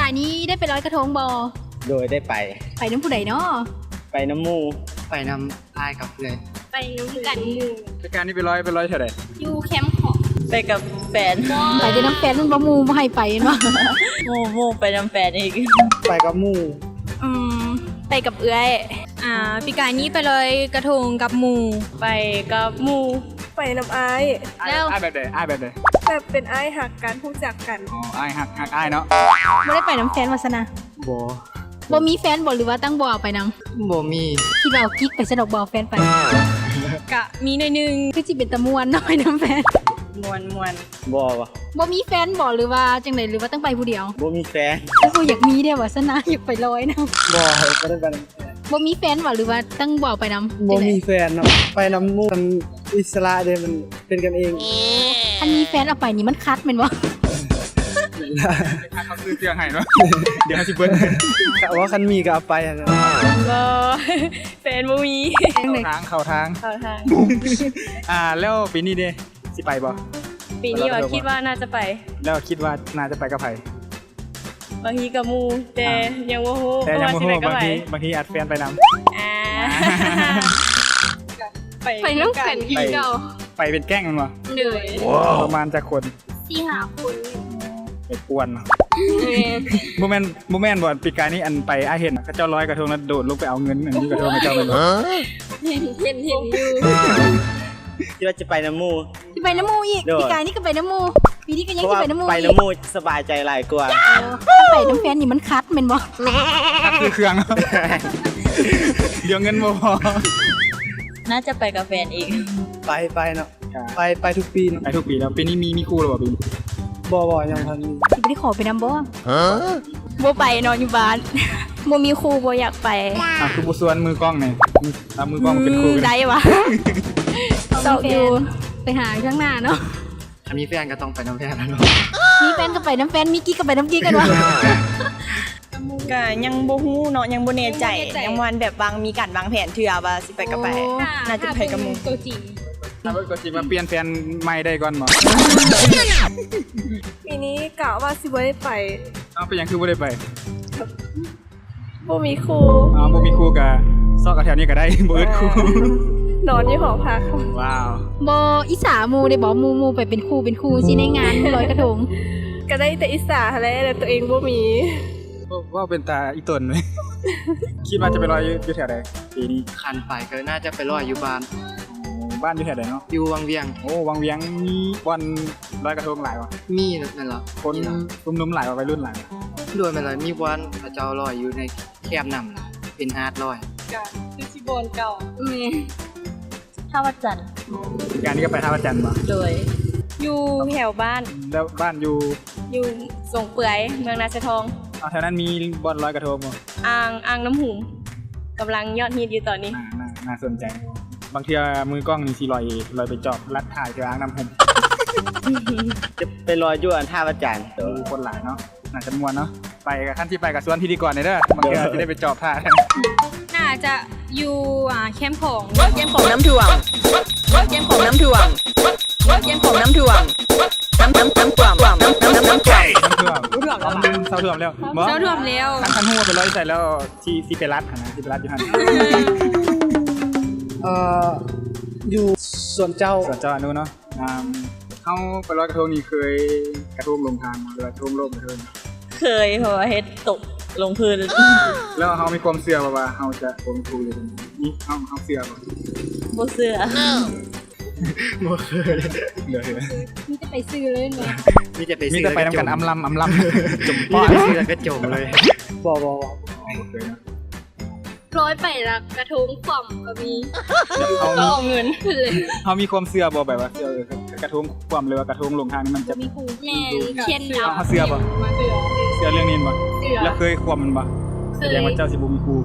ายนี้ได้ไปลอยกระทงบอโดยได้ไปน้ำผู้ใดเนาะไปน้ำมูไปน้ำอ้ายกับเพื่อนไปน้ำกันรายการนี้ไปร้อยเท่าไหร่อยู่แคมป์ของไปกับแฟนไปกับน้ำแฟนมันบ่มูมาให้ไปมั้งมูไปน้ำแฟนอีกไปกับมูไปกับเอื้อยปีกายนี้ไปเลยกระทงกับมูไปกับมูไปน้ำอ้ายแล้วอ้ายแบบไหนแบบเป็นอ้ายหักกันพูดจักกันอ๋ออ้ายหักอ้ายเนาะไม่ได้ไปน้ำแฟนวาสนาบ่มีแฟนบ่หรือว่าตั้งบ่เอาไปน้ำบ่มีที่เรากิ๊กไปสนอกบ่แฟนไปกะมีหน่อยนึงคือจิเป็นตะมวนน้อยน้ำแฟนมวนบ่วะบ่มีแฟนบ่หรือว่าจังไดหรือว่าตั้งไปผู้เดียวบ่มีแฟนกูอยากมีเด้อวาสนาอยากไปลอยน้ำบ่ได้ไปบ่มีแฟนบ่หรือว่าตั้งบ่ไปน้ำบ่มีแฟนเนาะไปน้ำมูมันอิสระเด้มันเป็นกันเองอันนี้แฟนเอาไปนี่มันคัดแม่นบ่เขาซื้อเตียงให้เนาะเดี๋ยวสิเบิ้ลแต่ว่าคันมีก็เอาไปนะบ่แฟนบ่มีเข้าทางแล้วปีนี้เด้สิไปบ่ปีนี้ว่าคิดว่าน่าจะไปแล้วคิดว่าน่าจะไปกับไผบางทีกับมูแต่ยังบ่ฮู้แต่ยังบ่ฮู้บางทีอัดแฟนไปนำไปน้ำกันอีกเก่าไปเป็นแก๊งมันบ่เหนื่อยประมาณจักคน4-5 คนไปกวนโมเมนต์บ่ปีกายนี้อันไปอาเห็นเขาเจ้าร้อยกระทงแล้วโดดลงไปเอาเงินอันนี้กระทงให้เจ้าเลยเห็นอยู่ที่ว่าจะไปน้ำมูที่ไปน้ำมูอีกปีกายนี่ก็ไปน้ำมูปีนี้ก็ยังไปน้ำมูไปน้ำมูสบายใจหลายกว่าถ้าไปน้ำแฟนนี่มันคัดแม่นบ่คือเครื่องเดี๋ยวเงินบ่พอน่าจะไปกับแฟนอีกไปเนาะไปทุกปีแล้วปีนี้มีคู่หรือเปล่าปีบ่ยังทันสิบ่ได้ขอไปนำบ่บ่ไปนอนอยู่บ้านบ่มีครูบ่อยากไปคือบ่ส่วนมือกล้องนี่มือกล้องเป็นครูได้วะเซาอยู่ไปหาข้างหน้าเนาะถ้ามีแฟนก็ต้องไปน้ำแฟนแล้วเนาะมีแฟนก็ไปน้ำแฟนมีกิ๊กก็ไปน้ำกิ๊กกันวะก็ยังบ่ฮู้เนาะยังบ่แน่ใจยังวันแบบมีการวางแผนเทื่อว่าสิไปกับไปน่าจะไปกับหมู่ตัวจริงถ้าก็สิมาเปลี่ยนแฟนใหม่ได้ก่อนบ่ปีนี้กะว่าสิบ่ได้ไปเป็นหยังคือบ่ได้ไปบ่มีครูบ่มีครูก็ซอกกับแถวนี้ก็ได้บ่อึดครูนอนอยู่หอพักว้าวบ่อิสาหมู่ได้บ่หมู่ไปเป็นครูสิในงานลอยกระทงก็ได้แต่อิสาแหละแต่ตัวเองบ่มีว่าเป็นตาอีตนเลยคิดว่าจะไปลอยอยู่แถวใดปีนี้คันไปก็น่าจะไปลอยอยู่บ้านอยู่แถวใดเนาะอยู่วังเวียงโอ้วังเวียงมีวันลอยกระทงหลายวะมีนั่นเหรอคนนุ่มๆหลายวะวัยรุ่นหลายด้วยมันเลยมีวันพระเจ้าลอยอยู่ในแคบน้ำเป็นอาร์ตลอยคือสิบอนเก่าท่าวัดจันทร์การนี้ก็ไปท่าวัดจันทร์ป่ะโดยอยู่แถวบ้านแล้วบ้านอยู่สงเปื่อยเมืองนาเสทองแถวนั้นมีบอลลอยกระทงมั้ยอ่างน้ำหุมกำลังยอดฮิตอยู่ตอนนี้น่าสนใจบางทีมือกล้องนี่สิลอยไปจอบลัดถ่ายที่อ่างน้ำหุมจะไปลอยอยู่ท่าวัดจันทร์คนหลายเนาะน่าจะม่วนเนาะไปกับขั้นที่ไปกับสวนพิธีกรนี่เด้อบางทีจะได้ไปจอบท่าน่าจะอยู่แคมป์ของน้ำถ่วงแคมป์ของน้ำถ่วงน้ำถ่วงเศร้าถ่วมแล้วคันหัวไปร้อยใส่แล้วที่ไปรัดนะที่ไปรัดอยู่หันอยู่ส่วนเจ้าอนุเนาะเขาไปลอยกระทงนี่เคยกระทงลงทางหรือว่ากระทงโลกกระทงเคยเพราะว่าเฮ็ดตกลงพื้นแล้วเขามีความเชื่อว่าเขาจะลงทุนเลยนี่เขาเชื่อบ่เชื่อบ่เคยเลยมีจะไปซื้อเลยมั้ยมีจะไปนำกันอำลำจมป้อนซื้อก็จมเลยบ่เคยนะร้อยไปละกระทงฝ่อมก็มีก็เอาเงินเลยเขามีความเชื่อบ่แบบว่าเชื่อกระทงฝ่อมหรือว่ากระทงลงทางนี่มันจะมีคู่แน่เช่นเขาเชื่อบ่เชื่อเรื่องนี้บ่แล้วเคยความมันบ่แสดงว่าเจ้าสิบ่มีคู่